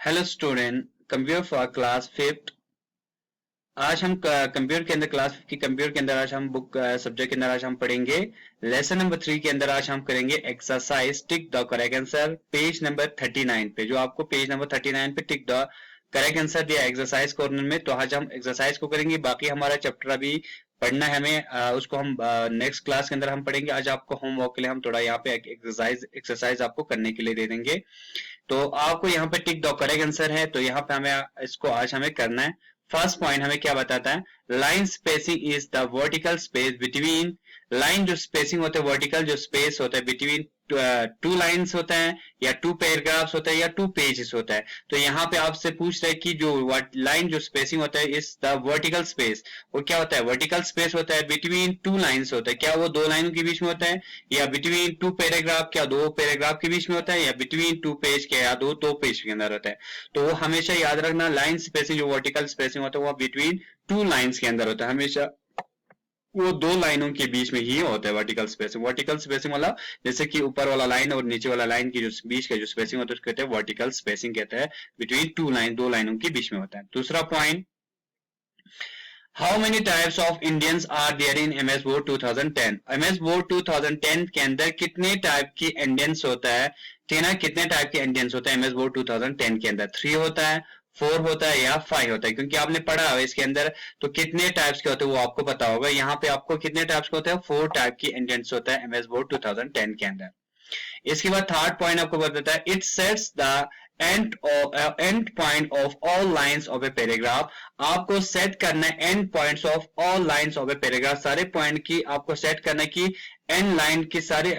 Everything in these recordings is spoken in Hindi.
Hello student, computer for class fifth. आज हम कंप्यूटर के अंदर क्लास की कंप्यूटर के अंदर आज हम बुक सब्जेक्ट के अंदर आज हम पढ़ेंगे लेसन नंबर 3 के अंदर। आज हम करेंगे exercise tick the correct answer page number 39 पे। जो आपको पेज नंबर 39 पे टिक द करेक्ट आंसर दिया एक्सरसाइज कॉर्नर में, तो आज हम एक्सरसाइज को करेंगे। बाकी हमारा चैप्टर अभी पढ़ना है हमें, उसको हम नेक्स्ट क्लास के अंदर हम पढ़ेंगे। आज आपको होमवर्क के लिए हम थोड़ा यहाँ पे एक्सरसाइज आपको करने के लिए दे देंगे। तो आपको यहाँ पे टिक द करेक्ट आंसर है, तो यहाँ पे हमें इसको आज हमें करना है। फर्स्ट पॉइंट हमें क्या बताता है? Line spacing is the vertical space between. Line जो स्पेसिंग होता है, वर्टिकल जो स्पेस होता है बिटवीन टू लाइन्स होता है या टू पैराग्राफ्स होता है या टू पेजेस होता है। तो यहाँ पे आपसे पूछ रहे हैं कि जो लाइन जो स्पेसिंग होता है इज द वर्टिकल स्पेस, वो क्या होता है? वर्टिकल स्पेस होता है बिटवीन टू लाइन्स होता है। क्या वो दो लाइनों के बीच में होता है? या बिटवीन टू पैराग्राफ, क्या दो पैराग्राफ के बीच में होता है? या बिटवीन टू पेज के, या दो पेज के अंदर होता है। तो वो हमेशा याद रखना, लाइन स्पेसिंग जो वर्टिकल स्पेसिंग होता है वो बिटवीन टू लाइन्स के अंदर होता है। हमेशा वो दो लाइनों के बीच में ही होता है वर्टिकल स्पेसिंग। वर्टिकल स्पेसिंग वाला जैसे कि ऊपर वाला लाइन और नीचे वाला लाइन की जो बीच का जो स्पेसिंग होता है उसको कहते हैं वर्टिकल स्पेसिंग, कहते हैं बिटवीन टू लाइन, दो लाइनों के बीच में होता है। दूसरा point, how many types of Indians are there in MS board 2010? MS board 2010 के अंदर कितने टाइप की इंडियंस होता है? टीना, कितने टाइप के इंडियंस होता है एमएस बोर्ड 2010 के अंदर? 3 होता है, 4 होता है या 5 होता है? क्योंकि आपने पढ़ा है इसके अंदर, तो कितने टाइप्स के होते हैं वो आपको पता होगा। यहाँ पे आपको कितने टाइप्स के होते हैं? 4 टाइप की इंडियंस होता है एमएस बोर्ड 2010 के अंदर। इसके बाद थर्ड पॉइंट आपको बताता है, it sets the end point of all lines of a paragraph. आपको सेट करना है and points of all lines of a paragraph. सारे पॉइंट की आपको सेट करना है कि एंड लाइन की सारे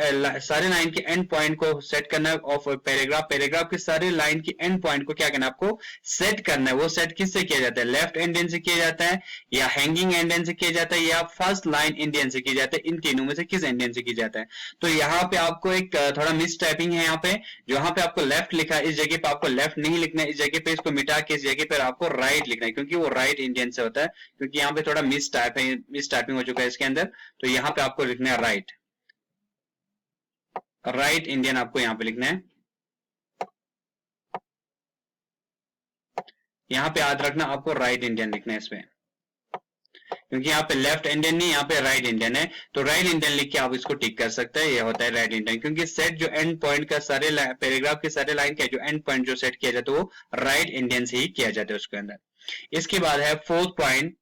लाइन के एंड पॉइंट को सेट करना है ऑफ पैराग्राफ। पैराग्राफ के सारे लाइन की एंड पॉइंट को क्या करना है? आपको सेट करना है। वो सेट किससे किया जाता है? लेफ्ट एंडियन से किया जाता है, या हैंगिंग एंडियन से किया जाता है, या फर्स्ट लाइन इंडियन से किया जाता है। इन तीनों में से किस इंडियन से किया जाता है? तो यहाँ पे आपको एक थोड़ा मिस टाइपिंग है। यहाँ पे जो यहाँ पे आपको लेफ्ट लिखा है, इस जगह पे आपको लेफ्ट नहीं लिखना है, इस जगह पे इसको मिटा के इस जगह पे आपको राइट लिखना है, क्योंकि वो राइट इंडियन से होता है। क्योंकि यहाँ पे थोड़ा मिस टाइपिंग हो चुका है इसके अंदर, तो यहाँ पे आपको लिखना है राइट, राइट इंडियन आपको यहाँ पे लिखना है। यहाँ पे याद रखना, आपको राइट इंडियन लिखना है इसमें, क्योंकि यहाँ पे लेफ्ट इंडियन नहीं, यहाँ पे राइट इंडियन है। तो राइट इंडियन लिख के आप इसको टिक कर सकते हैं, ये होता है राइट इंडियन। क्योंकि सेट जो एंड पॉइंट का सारे पैराग्राफ के सारे लाइन का जो एंड पॉइंट जो सेट किया जाता है वो राइट इंडियन से ही किया जाता है उसके अंदर। इसके बाद है fourth point,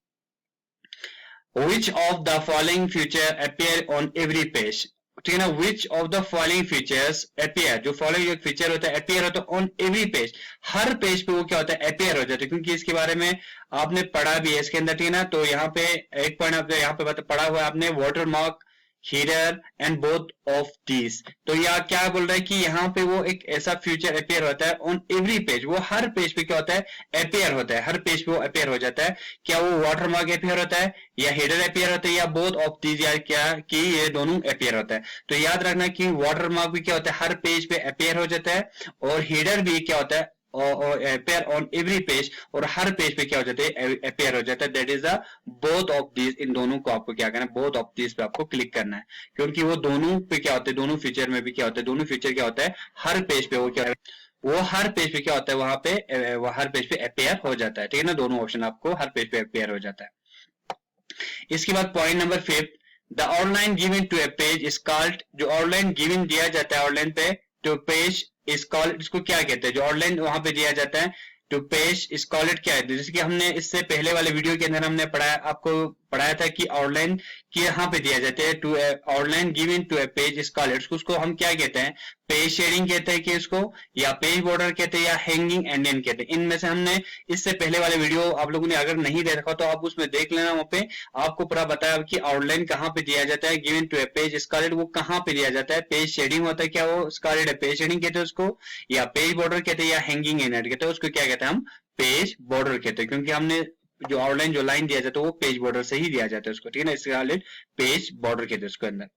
which of the following feature appear on every page? ठीक है ना, which of the following features appear, जो फॉलोइंग एक फीचर होता है अपीयर होता है on every page, her page पे वो क्या होता है? अपीयर हो जाता है। क्योंकि इसके बारे में आपने पढ़ा भी है इसके अंदर, ठीक है ना। तो यहाँ पे एक पॉइंट आपने यहाँ पे पढ़ा हुआ है आपने, water mark header and both of these. तो यह क्या बोल रहा है कि यहाँ पे वो एक ऐसा फीचर अपीयर होता है ऑन एवरी पेज, वो हर पेज पे क्या होता है? अपीयर होता है, हर पेज पे वो अपीयर हो जाता है। क्या वो वाटर मार्क अपीयर होता है, या हेडर अपीयर होता है, या बोथ ऑफ दीज, या क्या कि ये दोनों अपीयर होता है? तो याद रखना कि वाटर मार्क भी क्या होता है? हर पेज पे अपीयर हो जाता है, और हेडर भी क्या होता है? अपीयर ऑन एवरी पेज, और हर पेज पे क्या हो जाता है? अपीयर हो जाता है। That is the both of these. इन दोनों को आपको क्या करना है? बोथ ऑफ दीज पे आपको क्लिक करना है, क्योंकि वो दोनों पे क्या होता है? दोनों फीचर में भी क्या होता है? दोनों फीचर क्या होता है? हर पेज पे वो क्या है? वो हर पेज पे क्या होता है? वहां पे वो हर पेज पे अपीयर हो जाता है, ठीक है ना। दोनों ऑप्शन आपको हर पेज पे अपीयर हो जाता है। इसके बाद point number 5, the online given to a page is called. जो ऑनलाइन गिवन दिया जाता है ऑनलाइन पे टू पेज इज कॉल्ड, इसको क्या कहते हैं? जो ऑनलाइन वहां पे दिया जाता है टू पेज इज कॉल्ड क्या है? जैसे कि हमने इससे पहले वाले वीडियो के अंदर हमने पढ़ाया, आपको पढ़ाया था कि ऑनलाइन के यहाँ पे दिया जाता है to online given to a page is called, उसको हम क्या कहते हैं? पेज शेयरिंग कहते हैं कि इसको, या पेज बॉर्डर कहते हैं, या हैंगिंग एंडियन कहते हैं। इनमें से हमने इससे पहले वाले वीडियो आप लोगों ने अगर नहीं देखा तो आप उसमें देख लेना, वहां पे आपको पूरा बताया कि आउटलाइन कहाँ पे दिया जाता है, गिवन टू ए पेज स्कॉलेड वो कहाँ पे दिया जाता है। पेज शेडिंग होता है, क्या वो स्कॉलेड है? पेज शेडिंग कहते हैं उसको, या पेज बॉर्डर कहते हैं, या हैंगिंग एंड कहते हैं उसको क्या कहते हैं? हम पेज बॉर्डर कहते हैं, क्योंकि हमने जो आउटलाइन जो लाइन दिया जाता है वो पेज बॉर्डर से ही दिया जाता है उसको, ठीक है ना। इसके पेज बॉर्डर कहते हैं उसके अंदर।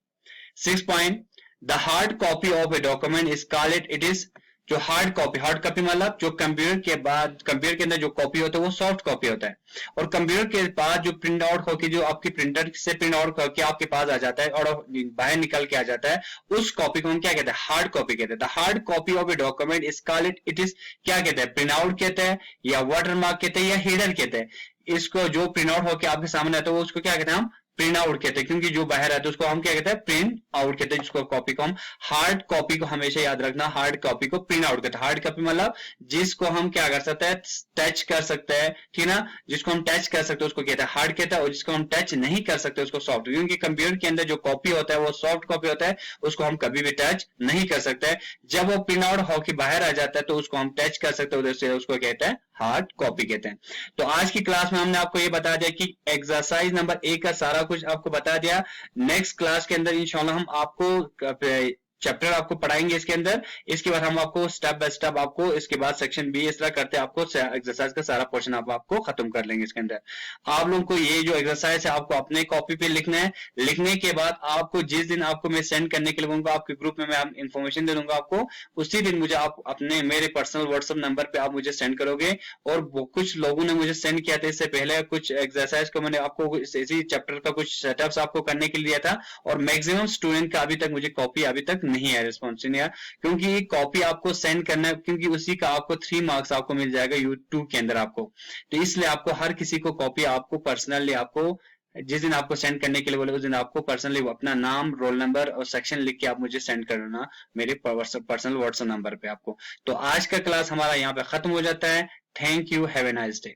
6 point, the hard copy of a document is called it is जो हार्ड कॉपी मतलब जो कंप्यूटर के बाद कंप्यूटर के अंदर जो कॉपी होता है वो सॉफ्ट कॉपी होता है, और कंप्यूटर के बाद जो प्रिंट आउट होकर जो आपकी प्रिंटर से प्रिंट आउट करके आपके पास आ जाता है और बाहर निकल के आ जाता है, उस कॉपी को हम क्या कहते हैं, हार्ड कॉपी कहते हैं। The hard copy of a document is called it is क्या कहते हैं, प्रिंट आउट कहते हैं या वाटरमार्क कहते हैं या हेडर कहते हैं। इसको जो प्रिंट आउट होकर आपके सामने आता है वो उसको क्या कहते हैं, हम प्रिंट आउट कहते हैं, क्योंकि जो बाहर आता है उसको हम क्या कहते हैं, प्रिंट आउट कहते हैं। जिसको कॉपी को हम हार्ड कॉपी को हमेशा याद रखना, हार्ड कॉपी को प्रिंट आउट कहते हैं। हार्ड कॉपी मतलब जिसको हम क्या कर सकते हैं, टच कर सकते हैं, ठीक ना, जिसको हम टच कर सकते हैं उसको कहते हैं हार्ड कहता है, और जिसको हम टच नहीं कर सकते उसको सॉफ्ट। क्योंकि कंप्यूटर के अंदर जो कॉपी होता है वो सॉफ्ट कॉपी होता है, उसको हम कभी भी टच नहीं कर सकते। जब वो प्रिंट आउट होकर बाहर आ जाता है तो उसको हम टच कर सकते हैं, उधर से उसको कहते हैं हार्ड कॉपी कहते हैं। तो आज की क्लास में हमने आपको ये बता दिया कि एक्सरसाइज नंबर 1 का सारा कुछ आपको बता दिया। नेक्स्ट क्लास के अंदर इंशाल्लाह हम आपको चैप्टर आपको पढ़ाएंगे इसके अंदर, इसके बाद हम आपको स्टेप बाय स्टेप आपको इसके बाद सेक्शन बी इस तरह करते हैं, आपको एक्सरसाइज का सारा पोर्शन आपको खत्म कर लेंगे इसके अंदर। आप लोगों को ये जो एक्सरसाइज है आपको अपने कॉपी पे लिखना है। लिखने के बाद आपको जिस दिन आपको मैं सेंड करने के लिए बोलूंगा, आपके ग्रुप में मैं इंफॉर्मेशन दे दूंगा आपको, उसी दिन मुझे आप अपने मेरे पर्सनल व्हाट्सएप नंबर पे आप मुझे सेंड करोगे। और कुछ लोगों ने मुझे सेंड किया था इससे पहले, कुछ एक्सरसाइज को मैंने आपको इसी चैप्टर का कुछ सेटअप्स आपको करने के लिए दिया था, और मैक्सिमम स्टूडेंट का अभी तक मुझे कॉपी अभी तक नहीं है, रिस्पॉन्स नहीं आया। क्योंकि कॉपी आपको सेंड करना है, क्योंकि उसी का आपको 3 मार्क्स आपको मिल जाएगा U2 के अंदर आपको। तो इसलिए आपको हर किसी को कॉपी आपको पर्सनली आपको जिस दिन आपको सेंड करने के लिए बोले उस दिन आपको पर्सनली अपना नाम, रोल नंबर और सेक्शन लिख के आप मुझे सेंड करना मेरे पर्सनल व्हाट्सएप नंबर पे आपको। तो आज का क्लास हमारा यहाँ पे खत्म हो जाता है। Thank you, have a nice day.